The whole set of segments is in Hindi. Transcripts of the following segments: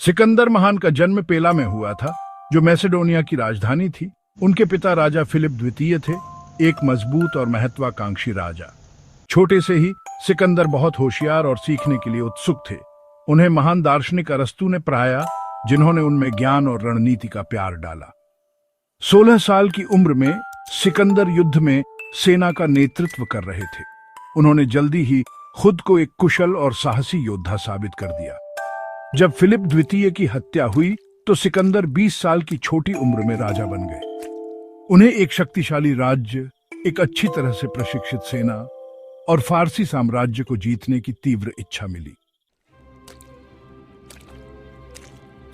सिकंदर महान का जन्म पेला में हुआ था, जो मैसेडोनिया की राजधानी थी। उनके पिता राजा फिलिप द्वितीय थे, एक मजबूत और महत्वाकांक्षी राजा। छोटे से ही सिकंदर बहुत होशियार और सीखने के लिए उत्सुक थे। उन्हें महान दार्शनिक अरस्तू ने पढ़ाया, जिन्होंने उनमें ज्ञान और रणनीति का प्यार डाला। 16 साल की उम्र में सिकंदर युद्ध में सेना का नेतृत्व कर रहे थे। उन्होंने जल्दी ही खुद को एक कुशल और साहसी योद्धा साबित कर दिया। जब फिलिप द्वितीय की हत्या हुई तो सिकंदर 20 साल की छोटी उम्र में राजा बन गए। उन्हें एक शक्तिशाली राज्य, एक अच्छी तरह से प्रशिक्षित सेना और फारसी साम्राज्य को जीतने की तीव्र इच्छा मिली।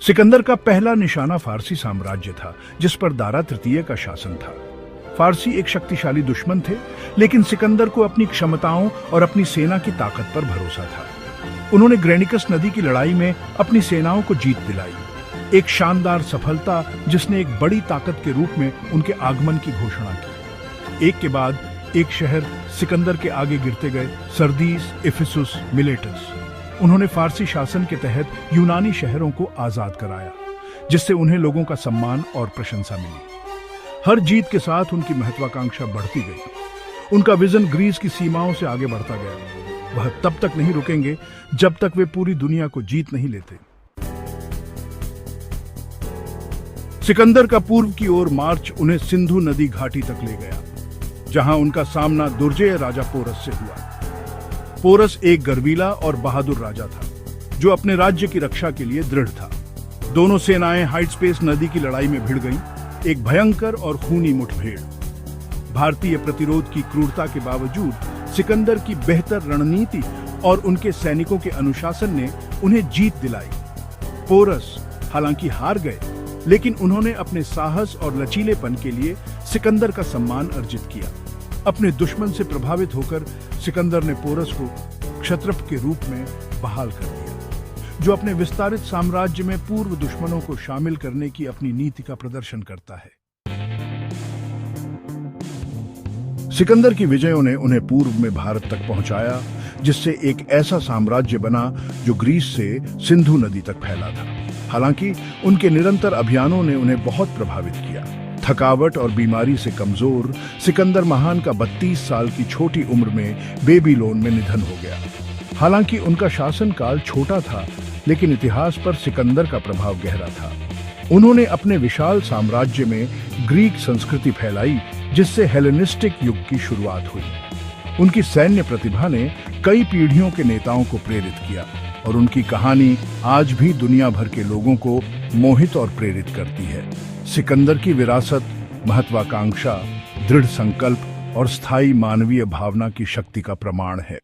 सिकंदर का पहला निशाना फारसी साम्राज्य था, जिस पर दारा तृतीय का शासन था। फारसी एक शक्तिशाली दुश्मन थे, लेकिन सिकंदर को अपनी क्षमताओं और अपनी सेना की ताकत पर भरोसा था। उन्होंने ग्रेनिकस नदी की लड़ाई में अपनी सेनाओं को जीत दिलाई, एक शानदार सफलता जिसने एक बड़ी ताकत के रूप में उनके आगमन की घोषणा की। एक के बाद एक शहर सिकंदर के आगे गिरते गए, सरदीस, इफिसुस, मिलेटस। उन्होंने फारसी शासन के तहत यूनानी शहरों को आजाद कराया, जिससे उन्हें लोगों का सम्मान और प्रशंसा मिली। हर जीत के साथ उनकी महत्वाकांक्षा बढ़ती गई। उनका विजन ग्रीस की सीमाओं से आगे बढ़ता गया। वह तब तक नहीं रुकेंगे जब तक वे पूरी दुनिया को जीत नहीं लेते। सिकंदर का पूर्व की ओर मार्च उन्हें सिंधु नदी घाटी तक ले गया, जहां उनका सामना दुर्जय राजा पोरस से हुआ। पोरस एक गर्वीला और बहादुर राजा था, जो अपने राज्य की रक्षा के लिए दृढ़ था। दोनों सेनाएं हाइटस्पेस नदी की लड़ाई में भिड़ गईं, एक भयंकर और खूनी मुठभेड़। भारतीय प्रतिरोध की क्रूरता के बावजूद सिकंदर की बेहतर रणनीति और उनके सैनिकों के अनुशासन ने उन्हें जीत दिलाई। पोरस हालांकि हार गए, लेकिन उन्होंने अपने साहस और लचीलेपन के लिए सिकंदर का सम्मान अर्जित किया। अपने दुश्मन से प्रभावित होकर सिकंदर ने पोरस को क्षत्रप के रूप में बहाल कर दिया, जो अपने विस्तारित साम्राज्य में पूर्व दुश्मनों को शामिल करने की अपनी नीति का प्रदर्शन करता है। सिकंदर की विजयों ने उन्हें पूर्व में भारत तक पहुंचाया, जिससे एक ऐसा साम्राज्य बना जो ग्रीस से सिंधु नदी तक फैला था। हालांकि उनके निरंतर अभियानों ने उन्हें बहुत प्रभावित किया। थकावट और बीमारी से कमजोर सिकंदर महान का 32 साल की छोटी उम्र में बेबीलोन में निधन हो गया। हालांकि उनका शासनकाल छोटा था, लेकिन इतिहास पर सिकंदर का प्रभाव गहरा था। उन्होंने अपने विशाल साम्राज्य में ग्रीक संस्कृति फैलाई, जिससे हेलेनिस्टिक युग की शुरुआत हुई। उनकी सैन्य प्रतिभा ने कई पीढ़ियों के नेताओं को प्रेरित किया, और उनकी कहानी आज भी दुनिया भर के लोगों को मोहित और प्रेरित करती है। सिकंदर की विरासत महत्वाकांक्षा, दृढ़ संकल्प और स्थायी मानवीय भावना की शक्ति का प्रमाण है।